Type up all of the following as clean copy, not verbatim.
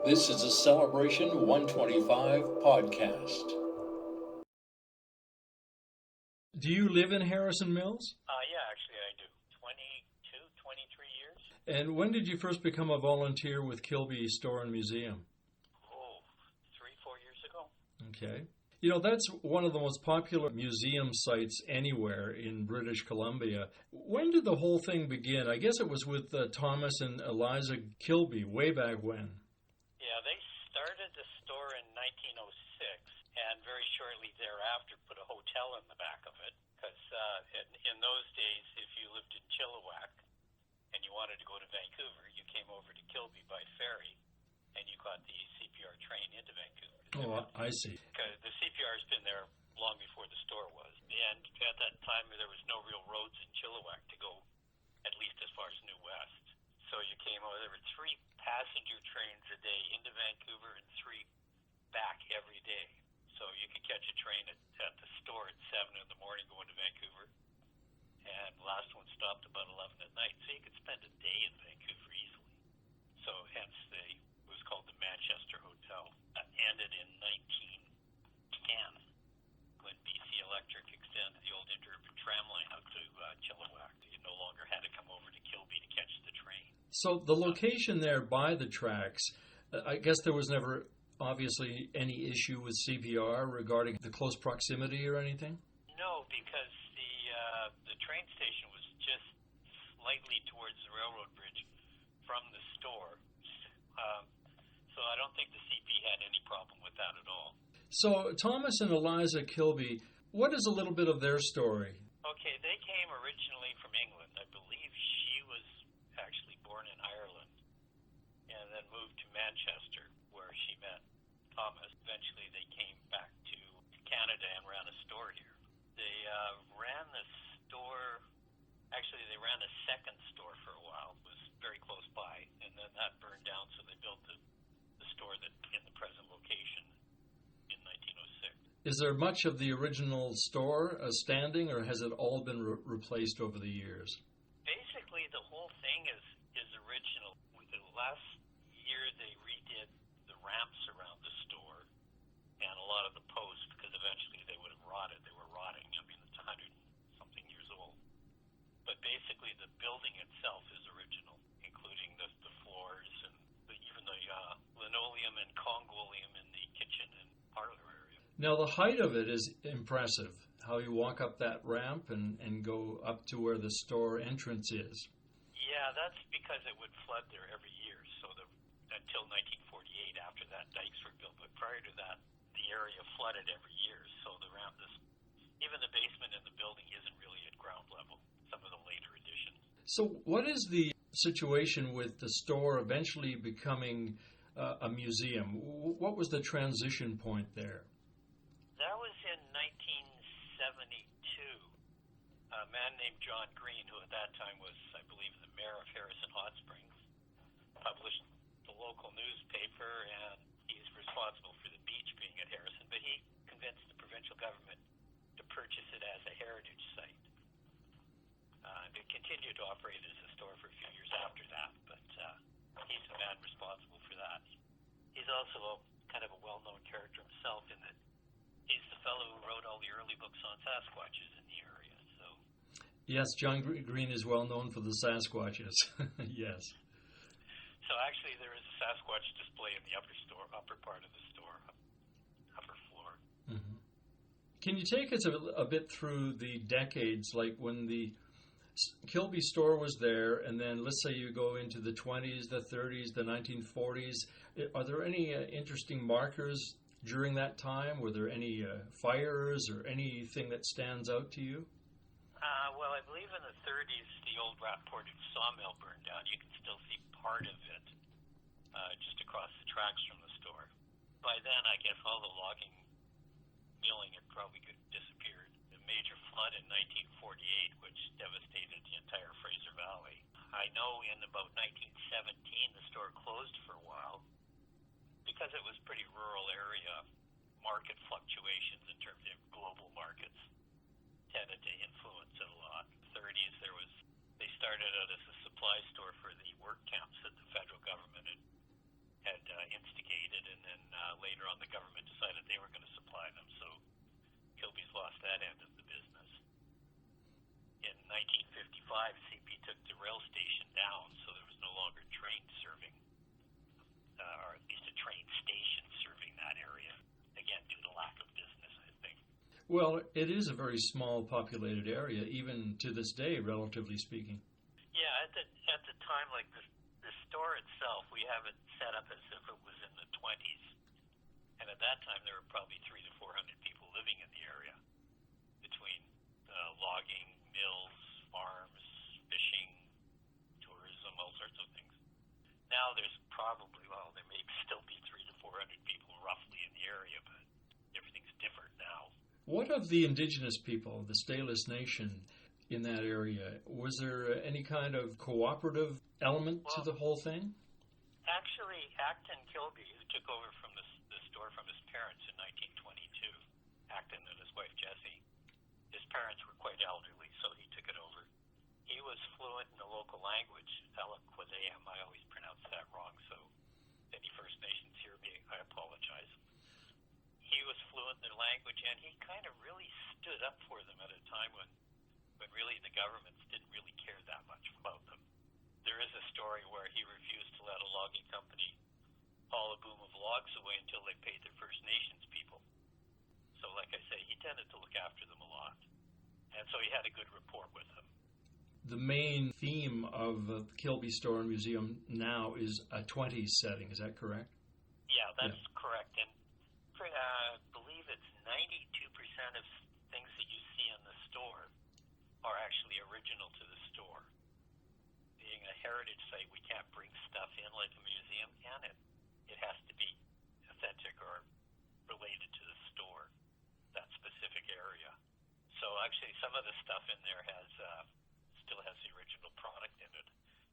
This is a Celebration 125 podcast. Do you live in Harrison Mills? Yeah, actually I do. 22, 23 years. And when did you first become a volunteer with Kilby Store and Museum? 3-4 years ago. Okay. You know, that's one of the most popular museum sites anywhere in British Columbia. When did the whole thing begin? I guess it was with Thomas and Eliza Kilby way back when. Yeah, they started the store in 1906 and very shortly thereafter put a hotel in the back of it because in those days, if you lived in Chilliwack and you wanted to go to Vancouver, you came over to Kilby by ferry and you got the CPR train into Vancouver. Oh, I see. Because the CPR has been there long before the store was. And at that time, there was no real roads in Chilliwack to go, at least as far as New West. So you came over, there were 3 passenger trains a day into Vancouver and 3 back every day. So you could catch a train at the store at 7 in the morning going to Vancouver. And the last one stopped about 11 at night. So you could spend a day in Vancouver easily. So hence it was called the Manchester Hotel. That ended in 1910 when BC Electric extended the old interurban tram line out to Chilliwack. You no longer had to come over to Kilby to catch the train. So the location there by the tracks, I guess there was never obviously any issue with CPR regarding the close proximity or anything? No, because the train station was just slightly towards the railroad bridge from the store. So I don't think the CP had any problem with that at all. So Thomas and Eliza Kilby, what is a little bit of their story? Okay, they came originally from England. I believe she was actually born in Ireland and then moved to Manchester where she met Thomas. Eventually they came back to Canada and ran a store here. They ran the store, actually they ran a second store for a while. It was very close by and then that burned down, so they built the store that in the present location in 1906. Is there much of the original store standing, or has it all been replaced over the years? Basically, the whole thing is original. The last year they redid the ramps around the store and a lot of the posts because eventually they would have rotted. They were rotting. I mean, it's 100-something years old. But basically, the building itself is original, including the floors and even the linoleum and congoleum in the kitchen and parlor area. Now, the height of it is impressive, how you walk up that ramp and go up to where the store entrance is. Yeah, that's because it would flood there every year, so until 1948, after that, dikes were built. But prior to that, the area flooded every year, so the ramp, even the basement in the building isn't really at ground level, some of the later additions. So what is the situation with the store eventually becoming a museum? What was the transition point there? That was in 1972. A man named John Green, who at that time was, I believe, the mayor of Harrison Hot Springs, published the local newspaper, and he's responsible for the beach being at Harrison, but he convinced the provincial government to purchase it as a heritage site. It continued to operate as a store for a few years after that, but he's the man responsible for that. He's also kind of a well-known character himself in that he's the fellow who wrote all the early books on Sasquatches in the area. So yes, John Green is well known for the Sasquatches. Yes. So actually, there is a Sasquatch display in the upper part of the store, upper floor. Mm-hmm. Can you take us a bit through the decades, like when the Kilby store was there, and then let's say you go into the 20s, the 30s, the 1940s. Are there any interesting markers during that time? Were there any fires or anything that stands out to you? Well, I believe in the 30s, the old rat-ported sawmill burned down. You can still see part of it just across the tracks from the store. By then, I guess all the logging, milling had probably disappeared. The major flood in 1948, which devastated the entire Fraser Valley. I know in about 1917, the store closed for a while because it was a pretty rural area. Market fluctuations in terms of global markets tended to influence it a lot. In the 30s, they started out as a supply store for the work camps that the federal government had instigated on, the government decided they were going to supply them, so Kilby's lost that end of the business. In 1955, CP took the rail station down, so there was no longer trains serving, or at least a train station serving that area. Again, due to lack of business, I think. Well, it is a very small populated area, even to this day, relatively speaking. Yeah, at the time, like the store itself, we have it set up as if it was in the 20s. And at that time, there were probably 300 to 400 people living in the area, between logging, mills, farms, fishing, tourism, all sorts of things. Now there's probably, well, there may still be 300 to 400 people roughly in the area, but everything's different now. What of the indigenous people, the Stateless Nation in that area? Was there any kind of cooperative element to the whole thing? Actually, Acton Kilby, who took over from the store from his parents in 1922, Acton and his wife Jessie, his parents were quite elderly, so he took it over. He was fluent in the local language, Aliquidam. I always pronounce that wrong, so any First Nations hear me, I apologize. He was fluent in their language, and he kind of really stood up for them at a time when really the governments didn't really care that much about them. There is a story where he refused to let a logging company haul a boom of logs away until they paid their First Nations people. So, like I say, he tended to look after them a lot. And so he had a good rapport with them. The main theme of the Kilby Store and Museum now is a 20s setting, is that correct? Yeah, that's correct. And I believe it's 92% of things that you see in the store are actually original to the store. Being a heritage site, we can't bring stuff in like a museum can. It has to be authentic or related to the store, that specific area. So actually some of the stuff in there still has the original product in it.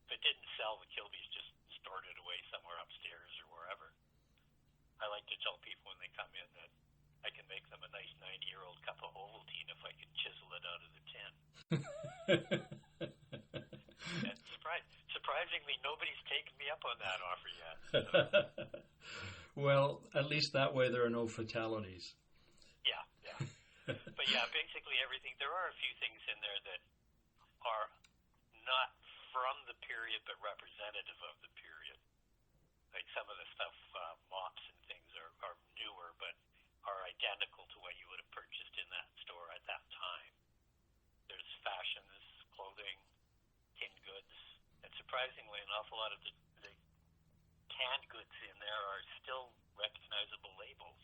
If it didn't sell, the Kilbys just stored it away somewhere upstairs or wherever. I like to tell people when they come in that I can make them a nice 90-year-old cup of Ovaltine if I can chisel it out of the tin. And surprisingly, nobody's taken me up on that offer yet. So. Well, at least that way there are no fatalities. Yeah. But yeah, basically everything. There are a few things in there that are not from the period but representative of the period. Like some of the stuff, mops and things are newer but are identical to what you would have purchased in that store at that time. There's fashions, clothing, tin goods, and surprisingly an awful lot of the canned goods in there are still recognizable labels.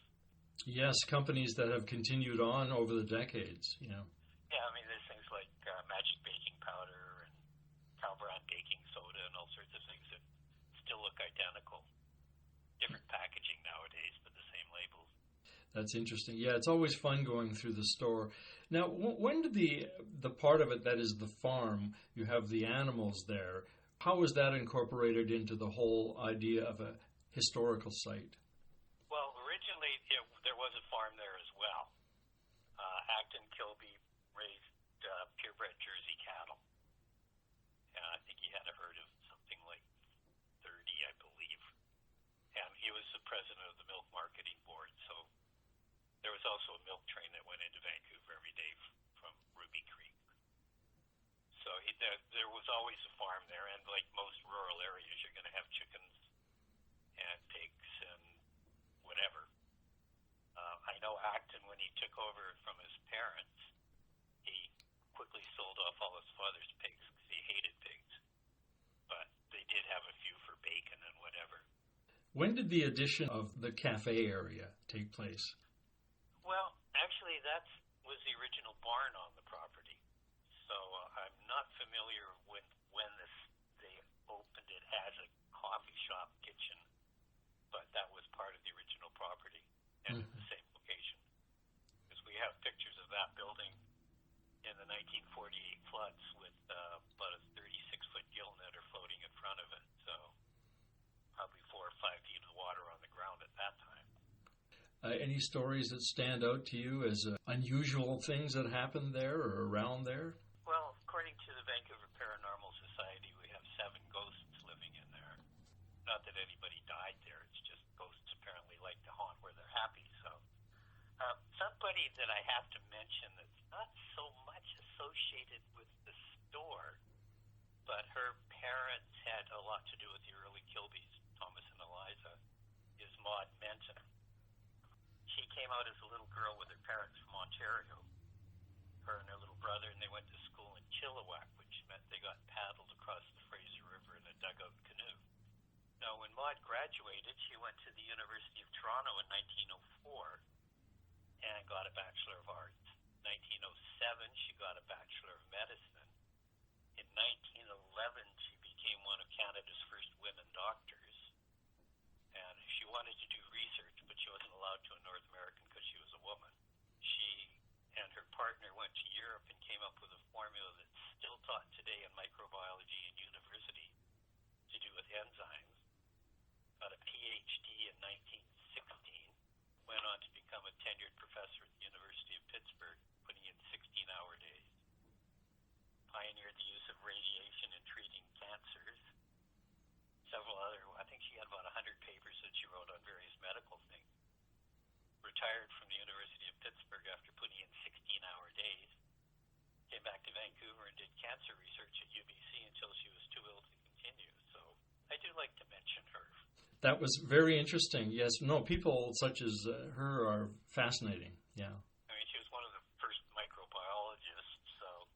Yes, companies that have continued on over the decades, you know. Yeah, I mean, there's things like Magic Baking Powder and Calbran Baking Soda and all sorts of things that still look identical. Different packaging nowadays, but the same labels. That's interesting. Yeah, it's always fun going through the store. Now, when did the part of it that is the farm, you have the animals there, how was that incorporated into the whole idea of a historical site? Well, originally there was a farm there as well. Acton Kilby raised purebred Jersey cattle. I think he had a herd of something like 30, I believe. And he was the president of the milk marketing board, so there was also a milk train that went into Vancouver every day from Ruby Creek. So there was always a farm there, and like most rural areas, you're going to have chickens and pigs and whatever. I know Acton, when he took over from his parents, he quickly sold off all his father's pigs because he hated pigs. But they did have a few for bacon and whatever. When did the addition of the cafe area take place? Well, actually, that was the original barn on the property. So I'm not familiar when they opened it as a coffee shop kitchen, but that was part of the original property and in the same location. Because we have pictures of that building in the 1948 floods with about a 36-foot gill netter floating in front of it. So probably 4 or 5 feet of water on the ground at that time. Any stories that stand out to you as unusual things that happened there or around there? Well, according to the Vancouver Paranormal Society, we have 7 ghosts living in there. Not that anybody died there, it's just ghosts apparently like to haunt where their somebody that I have to mention that's not so much associated with the store, but her parents had a lot to do with the early Kilbys, Thomas and Eliza, is Maud Menton. She came out as a little girl with her parents from Ontario, her and her little brother, and they went to school in Chilliwack, which meant they got paddled across the Fraser River in a dugout canoe. Now, when Maud graduated, she went to the University of Toronto in 1904 and got a Bachelor of Arts. 1907, she got a Bachelor of Medicine. In 1911, she became one of Canada's first women doctors. And she wanted to do research, but she wasn't allowed to in North America because she was a woman. She and her partner went to Europe and came up with a formula that's still taught today in microbiology in university to do with enzymes. Got a PhD in 1916, went on to become a tenured professor at the University of Pittsburgh, putting in 16-hour days. Pioneered the use of radiation in treating cancers. Several other, I think she had about 100 papers that she wrote on various medical things. Retired from the University of Pittsburgh after putting in 16-hour days. Came back to Vancouver and did cancer research at UBC until she was too ill to continue. So I do like to mention her. That was very interesting. Yes, no, people such as her are fascinating. Yeah. I mean, she was one of the first microbiologists. So,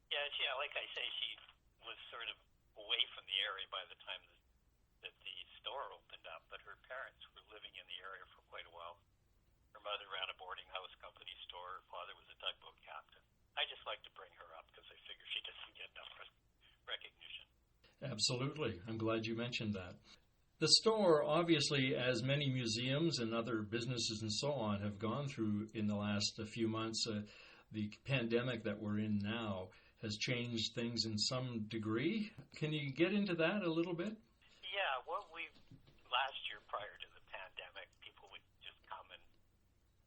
yeah, like I say, she was sort of away from the area by the time that the store opened up, but her parents were living in the area for quite a while. Her mother ran a boarding house company store. Her father was a tugboat captain. I just like to bring her up because I figure she doesn't get enough recognition. Absolutely. I'm glad you mentioned that. The store, obviously, as many museums and other businesses and so on have gone through in the last few months, the pandemic that we're in now has changed things in some degree. Can you get into that a little bit? Yeah, last year prior to the pandemic, people would just come and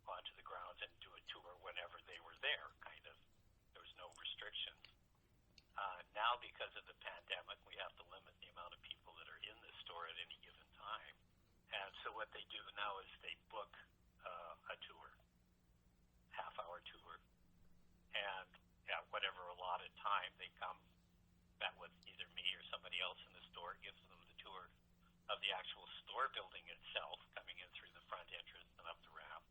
onto the grounds and do a tour whenever they were there, kind of. There was no restrictions. Now, because of the pandemic, we have to limit the amount of people that are in the store at any given time. And so what they do now is they book a tour, half-hour tour, and at whatever allotted time they come, that with either me or somebody else in the store gives them the tour of the actual store building itself, coming in through the front entrance and up the ramp.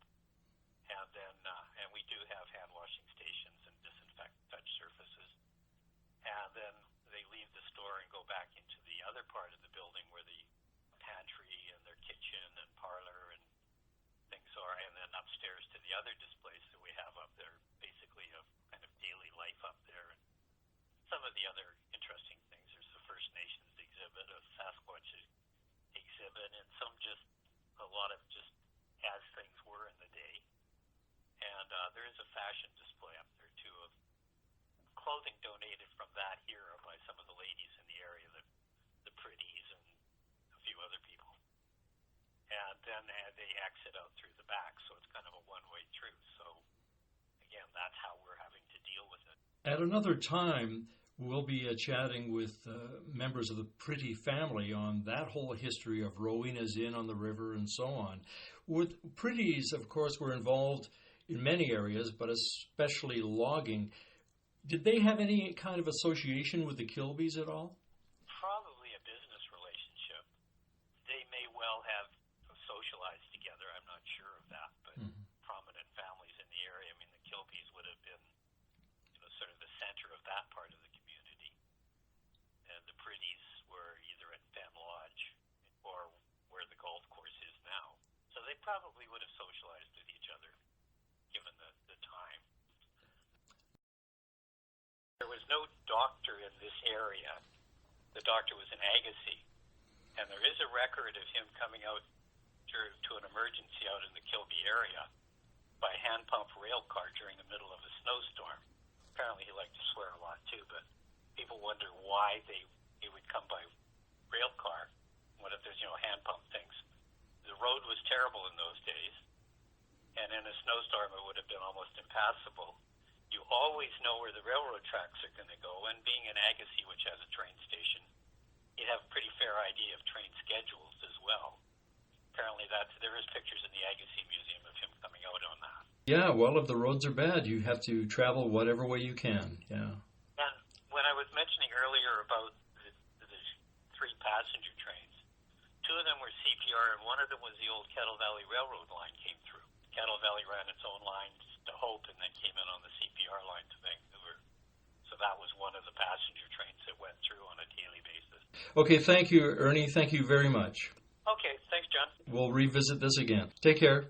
And then, and we do have hand washing stations and disinfect touch surfaces. And then they leave the store and go back into the other part of the building where the pantry and their kitchen and parlor and things are, and then upstairs to the other displays that we have up there, basically of kind of daily life up there. And some of the other interesting things, there's the First Nations exhibit, a Sasquatch exhibit, and some just a lot of just as things were in the day. And there is a fashion display up there too of clothing donated from that era by some of the ladies in the area, the Pretties and a few other people. And then they exit out through the back, so it's kind of a one-way through. So, again, that's how we're having to deal with it. At another time, we'll be chatting with members of the Pretty family on that whole history of rowing us in on the river and so on. Pretties, of course, were involved in many areas, but especially logging. Did they have any kind of association with the Kilbys at all? Probably a business relationship. They may well have socialized together. I'm not sure of that, but prominent families in the area. I mean, the Kilbys would have been, sort of the center of that part of the community. And the Pretties were either at Fen Lodge or where the golf course is now. So they probably would have socialized with each other, given the time. There was no doctor in this area. The doctor was in Agassiz. And there is a record of him coming out to an emergency out in the Kilby area by hand pump rail car during the middle of a snowstorm. Apparently he liked to swear a lot too, but people wonder why he would come by rail car. What if there's, hand pump things? The road was terrible in those days, and in a snowstorm it would have been almost impassable. You always know where the railroad tracks are going to go, and being in Agassiz, which has a train station, you have a pretty fair idea of train schedules as well. Apparently there is pictures in the Agassiz Museum of him coming out on that. Yeah, well, if the roads are bad, you have to travel whatever way you can. Yeah. And when I was mentioning earlier about the 3 passenger trains, 2 of them were CPR, and one of them was the old Kettle Valley Railroad line came through. Kettle Valley ran its own lines to Hope and then came in on the CPR line to Vancouver. So that was one of the passenger trains that went through on a daily basis. Okay, thank you, Ernie. Thank you very much. Okay, thanks, John. We'll revisit this again. Take care.